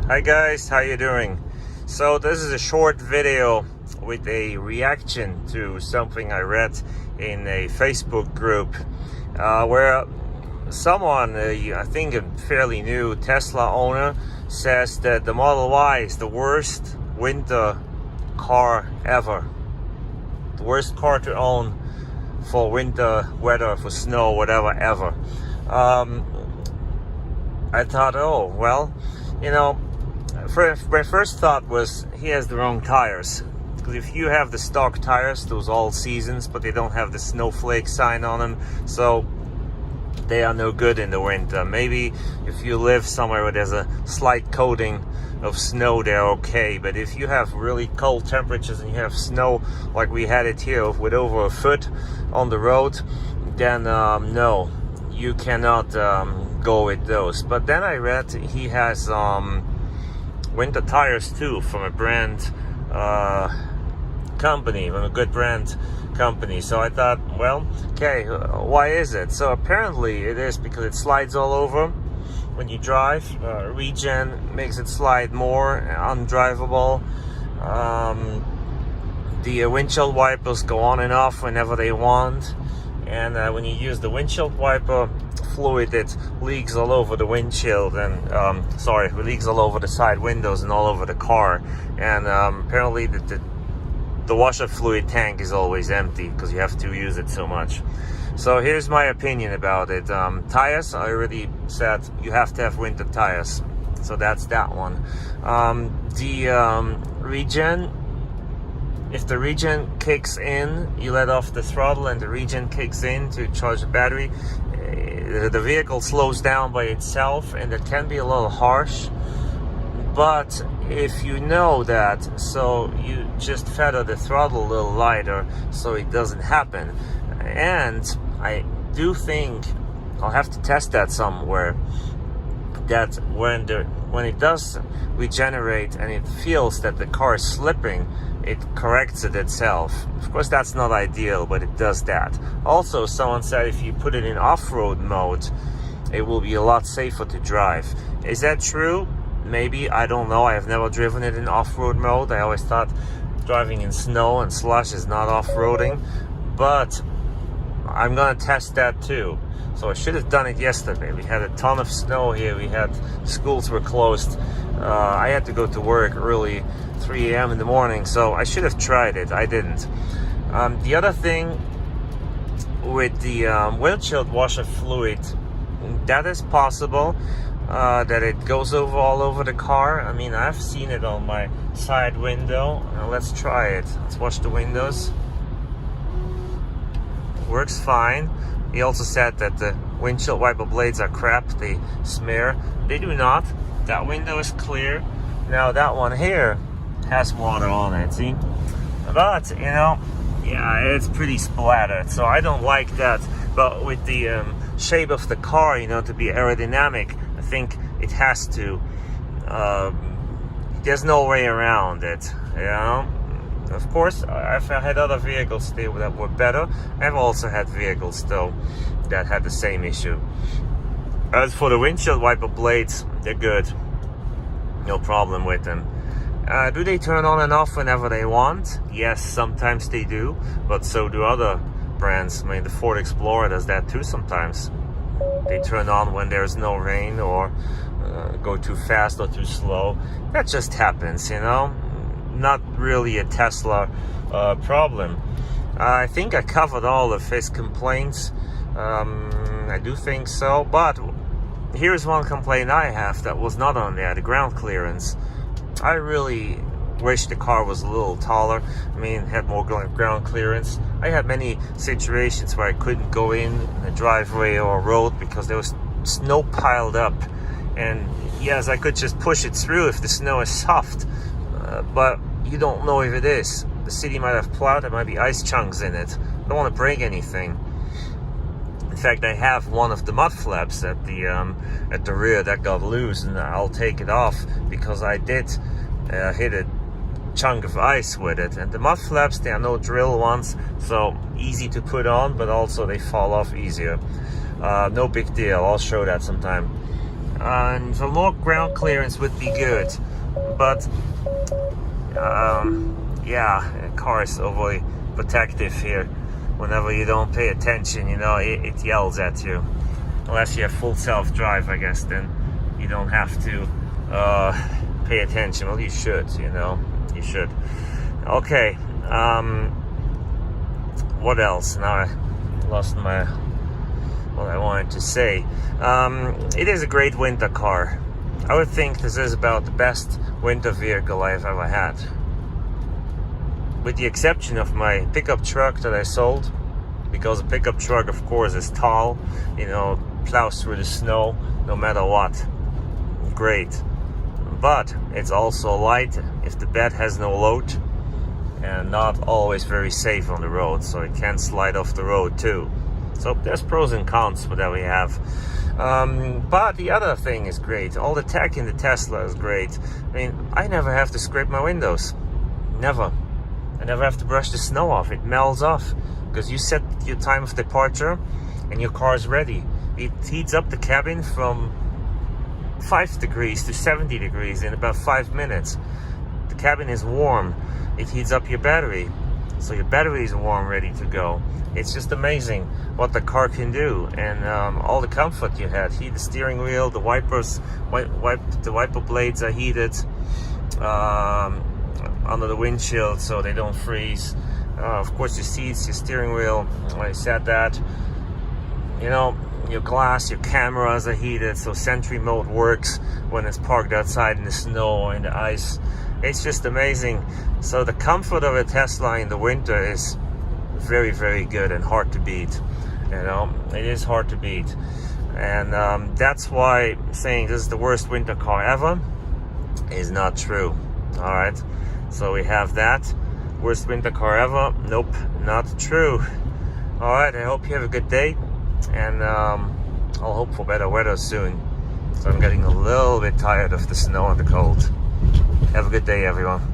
Hi guys, how you doing? So this is a short video with a reaction to something I read in a Facebook group where someone, I think a fairly new Tesla owner, says that the Model Y is the worst winter car ever. The worst car to own for winter weather, for snow, whatever, ever. I thought, oh, well, you know, my first thought was he has the wrong tires. Because if you have the stock tires, those all seasons, but they don't have the snowflake sign on them, so they are no good in the winter. Maybe if you live somewhere where there's a slight coating of snow, they're okay. But if you have really cold temperatures and you have snow like we had it here with over a foot on the road, then no, you cannot go with those. But then I read he has winter tires too, from a brand company, from a good brand company. So I thought, well, okay, why is it? So apparently it is because it slides all over when you drive. Regen makes it slide more undrivable. The windshield wipers go on and off whenever they want, and when you use the windshield wiper fluid, it leaks all over the windshield and it leaks all over the side windows and all over the car. And apparently the washer fluid tank is always empty because you have to use it so much. So here's my opinion about it. Tires, I already said you have to have winter tires, so that's that one. The Regen, if the Regen kicks in, you let off the throttle and the Regen kicks in to charge the battery, the vehicle slows down by itself, and it can be a little harsh. But if you know that, so you just feather the throttle a little lighter so it doesn't happen. And I do think, I'll have to test that somewhere, that when it does regenerate and it feels that the car is slipping, it corrects it itself. Of course, that's not ideal, but it does that. Also, someone said if you put it in off-road mode, it will be a lot safer to drive. Is that true? Maybe, I don't know. I have never driven it in off-road mode. I always thought driving in snow and slush is not off-roading, but I'm gonna test that too. So I should have done it yesterday. We had a ton of snow here. Schools were closed. I had to go to work early, 3 a.m. in the morning, so I should have tried it. I didn't. The other thing with the windshield washer fluid, that is possible, that it goes all over the car. I mean, I've seen it on my side window. Let's try it. Let's wash the windows. Works fine. He also said that the windshield wiper blades are crap, they smear. They do not. That window is clear. Now that one here has water on it, see? But, you know, yeah, it's pretty splattered, so I don't like that. But with the shape of the car, you know, to be aerodynamic, I think it has to. There's no way around it, you know? Of course, I've had other vehicles that were better. I've also had vehicles, though, that had the same issue. As for the windshield wiper blades, they're good. No problem with them. Do they turn on and off whenever they want? Yes, sometimes they do, but so do other brands. I mean, the Ford Explorer does that too sometimes. They turn on when there's no rain or go too fast or too slow. That just happens, you know? Not really a Tesla problem. I think I covered all of his complaints. I do think so, but here's one complaint I have that was not on there, the ground clearance. I really wish the car was a little taller. I mean, had more ground clearance. I had many situations where I couldn't go in a driveway or a road because there was snow piled up. And yes, I could just push it through if the snow is soft. But you don't know if it is. The city might have plowed, there might be ice chunks in it. I don't want to break anything. In fact, I have one of the mud flaps at the rear that got loose, and I'll take it off because I did hit a chunk of ice with it. And the mud flaps, they are no drill ones, so easy to put on, but also they fall off easier. No big deal. I'll show that sometime. and so more ground clearance would be good, but yeah, the car is overly protective here. Whenever you don't pay attention, you know, it yells at you. Unless you have full self-drive, I guess, then you don't have to pay attention. Well, you should, you know, you should. Okay, what else? Now I lost what I wanted to say. It is a great winter car. I would think this is about the best winter vehicle I've ever had. With the exception of my pickup truck that I sold, because a pickup truck, of course, is tall, you know, plows through the snow no matter what. Great. But it's also light if the bed has no load, and not always very safe on the road, so it can slide off the road too. So there's pros and cons for that we have. But the other thing is great. All the tech in the Tesla is great. I mean, I never have to scrape my windows. Never. I never have to brush the snow off. It melts off because you set your time of departure and your car is ready. It heats up the cabin from 5 degrees to 70 degrees in about 5 minutes. The cabin is warm. It heats up your battery, so your battery is warm, ready to go. It's just amazing what the car can do, and all the comfort you had. Heat the steering wheel, the wipers, the wiper blades are heated under the windshield so they don't freeze. Of course, your seats, your steering wheel. I said that. You know, your glass, your cameras are heated, so Sentry mode works when it's parked outside in the snow or in the ice. It's just amazing. So the comfort of a Tesla in the winter is very, very good and hard to beat. You know, it is hard to beat, and that's why saying this is the worst winter car ever is not true. All right, so we have that. Worst winter car ever? Nope, not true. All right, I hope you have a good day, and I'll hope for better weather soon. So I'm getting a little bit tired of the snow and the cold. Have a good day, everyone.